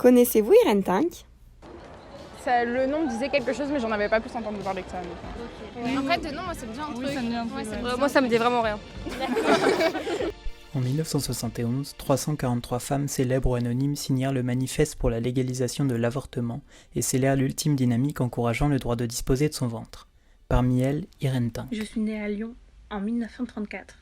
Connaissez-vous Irène Tinck? Le nom me disait quelque chose, mais j'en avais pas plus entendu parler que ça. Okay. Après, de nom, moi, ça me dit un truc. Oui, ça me dit un truc. Moi, ça me dit vraiment rien. En 1971, 343 femmes célèbres ou anonymes signèrent le manifeste pour la légalisation de l'avortement et scellèrent l'ultime dynamique encourageant le droit de disposer de son ventre. Parmi elles, Irène Tinck. Je suis née à Lyon en 1934.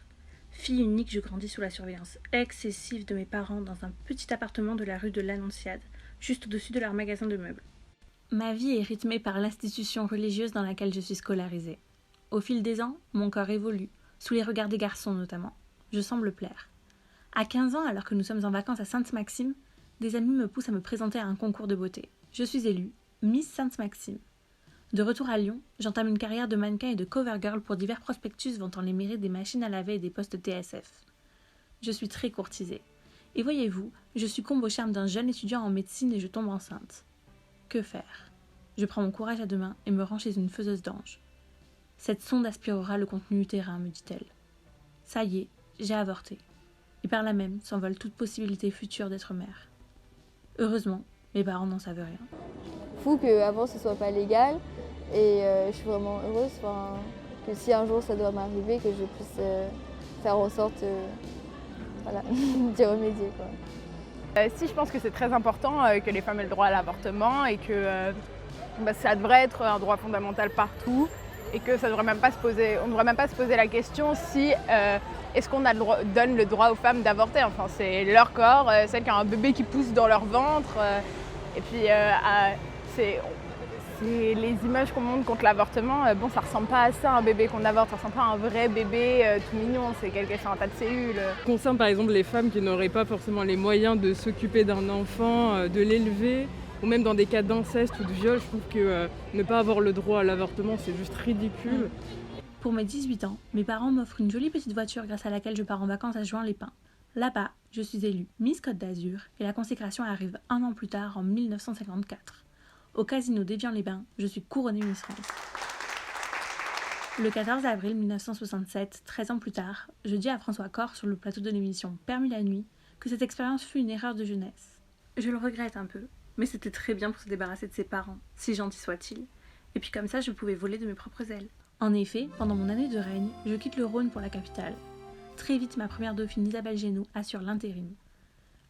Fille unique, je grandis sous la surveillance excessive de mes parents dans un petit appartement de la rue de l'Annonciade, juste au-dessus de leur magasin de meubles. Ma vie est rythmée par l'institution religieuse dans laquelle je suis scolarisée. Au fil des ans, mon corps évolue, sous les regards des garçons notamment. Je semble plaire. À 15 ans, alors que nous sommes en vacances à Sainte-Maxime, des amis me poussent à me présenter à un concours de beauté. Je suis élue Miss Sainte-Maxime. De retour à Lyon, j'entame une carrière de mannequin et de cover girl pour divers prospectus vantant les mérites des machines à laver et des postes TSF. Je suis très courtisée. Et voyez-vous, je succombe au charme d'un jeune étudiant en médecine et je tombe enceinte. Que faire? Je prends mon courage à deux mains et me rends chez une faiseuse d'ange. Cette sonde aspirera le contenu utérin, me dit-elle. Ça y est, j'ai avorté. Et par là même s'envole toute possibilité future d'être mère. Heureusement, mes parents n'en savent rien. Fou qu'avant ce soit pas légal et je suis vraiment heureuse que si un jour ça doit m'arriver, que je puisse faire en sorte d'y remédier, quoi. Si, je pense que c'est très important que les femmes aient le droit à l'avortement et que ça devrait être un droit fondamental partout et que ça devrait même pas se poser, on ne devrait même pas se poser la question si est-ce qu'on donne le droit aux femmes d'avorter. Enfin, c'est leur corps, celles qui ont un bébé qui pousse dans leur ventre. Et puis, c'est les images qu'on montre contre l'avortement, ça ressemble pas à ça, un bébé qu'on avorte, ça ressemble pas à un vrai bébé tout mignon, c'est un tas de cellules. Concerne par exemple les femmes qui n'auraient pas forcément les moyens de s'occuper d'un enfant, de l'élever, ou même dans des cas d'inceste ou de viol, je trouve que ne pas avoir le droit à l'avortement, c'est juste ridicule. Pour mes 18 ans, mes parents m'offrent une jolie petite voiture grâce à laquelle je pars en vacances à Juan-les-Pins. Là-bas, je suis élue Miss Côte d'Azur et la consécration arrive un an plus tard, en 1954. Au casino d'Évian-les-Bains, je suis couronnée Miss France. Le 14 avril 1967, 13 ans plus tard, je dis à François Cor sur le plateau de l'émission Permis la nuit que cette expérience fut une erreur de jeunesse. Je le regrette un peu, mais c'était très bien pour se débarrasser de ses parents, si gentils soient-ils. Et puis comme ça, je pouvais voler de mes propres ailes. En effet, pendant mon année de règne, je quitte le Rhône pour la capitale. Très vite, ma première dauphine Isabelle Génaud assure l'intérim.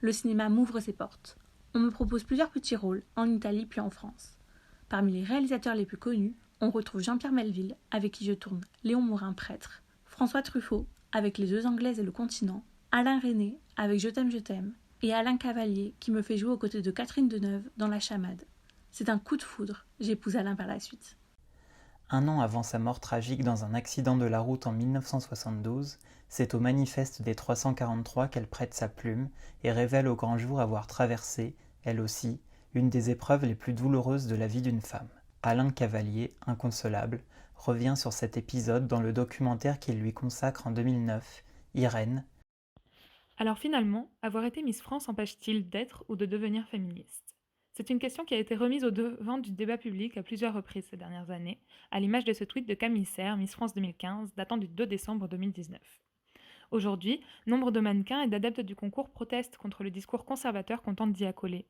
Le cinéma m'ouvre ses portes. On me propose plusieurs petits rôles, en Italie puis en France. Parmi les réalisateurs les plus connus, on retrouve Jean-Pierre Melville, avec qui je tourne Léon Morin prêtre, François Truffaut, avec Les Deux Anglaises et le Continent, Alain Resnais, avec Je t'aime, et Alain Cavalier, qui me fait jouer aux côtés de Catherine Deneuve dans La Chamade. C'est un coup de foudre, j'épouse Alain par la suite. Un an avant sa mort tragique dans un accident de la route en 1972, c'est au manifeste des 343 qu'elle prête sa plume et révèle au grand jour avoir traversé, elle aussi, une des épreuves les plus douloureuses de la vie d'une femme. Alain Cavalier, inconsolable, revient sur cet épisode dans le documentaire qu'il lui consacre en 2009, Irène. Alors finalement, avoir été Miss France empêche-t-il d'être ou de devenir féministe? C'est une question qui a été remise au devant du débat public à plusieurs reprises ces dernières années, à l'image de ce tweet de Camille Serre, Miss France 2015, datant du 2 décembre 2019. Aujourd'hui, nombre de mannequins et d'adeptes du concours protestent contre le discours conservateur qu'on tente d'y accoler.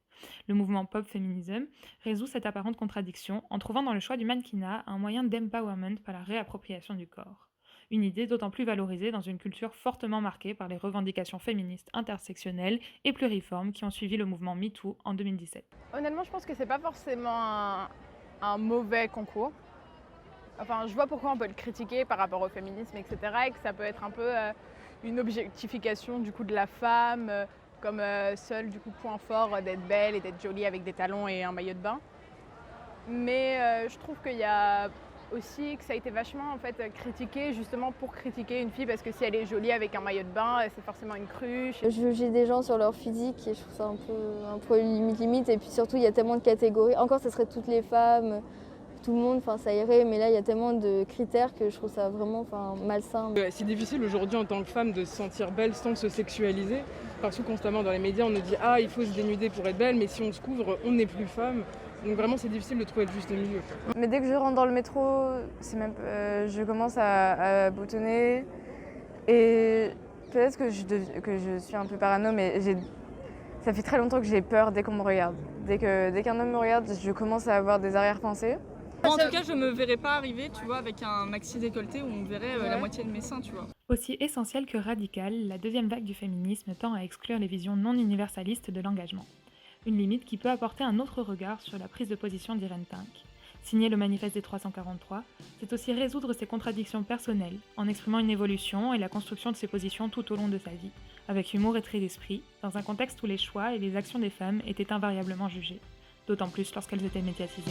Le mouvement Pop Feminism résout cette apparente contradiction en trouvant dans le choix du mannequinat un moyen d'empowerment par la réappropriation du corps. Une idée d'autant plus valorisée dans une culture fortement marquée par les revendications féministes intersectionnelles et pluriformes qui ont suivi le mouvement MeToo en 2017. Honnêtement, je pense que c'est pas forcément un mauvais concours. Enfin, je vois pourquoi on peut le critiquer par rapport au féminisme, etc. Et que ça peut être un peu une objectification du coup de la femme, comme seul du coup point fort d'être belle et d'être jolie avec des talons et un maillot de bain. Mais je trouve qu'il y a aussi que ça a été vachement en fait critiqué justement pour critiquer une fille parce que si elle est jolie avec un maillot de bain, c'est forcément une cruche. Juger des gens sur leur physique et je trouve ça un peu limite et puis surtout il y a tellement de catégories. Encore ce serait toutes les femmes, tout le monde, ça irait, mais là il y a tellement de critères que je trouve ça vraiment malsain. C'est difficile aujourd'hui en tant que femme de se sentir belle sans se sexualiser parce que constamment dans les médias on nous dit ah il faut se dénuder pour être belle mais si on se couvre on n'est plus femme. Donc vraiment c'est difficile de trouver le juste milieu. Mais dès que je rentre dans le métro, je commence à boutonner et peut-être que je suis un peu parano, mais Ça fait très longtemps que j'ai peur dès qu'on me regarde. Dès qu'un homme me regarde, je commence à avoir des arrière-pensées. Moi, en tout cas, je me verrais pas arriver, tu vois, avec un maxi décolleté où on verrait la moitié de mes seins, tu vois. Aussi essentielle que radicale, la deuxième vague du féminisme tend à exclure les visions non universalistes de l'engagement. Une limite qui peut apporter un autre regard sur la prise de position d'Irène Tinck. Signer le manifeste des 343, c'est aussi résoudre ses contradictions personnelles, en exprimant une évolution et la construction de ses positions tout au long de sa vie, avec humour et trait d'esprit, dans un contexte où les choix et les actions des femmes étaient invariablement jugés, d'autant plus lorsqu'elles étaient médiatisées.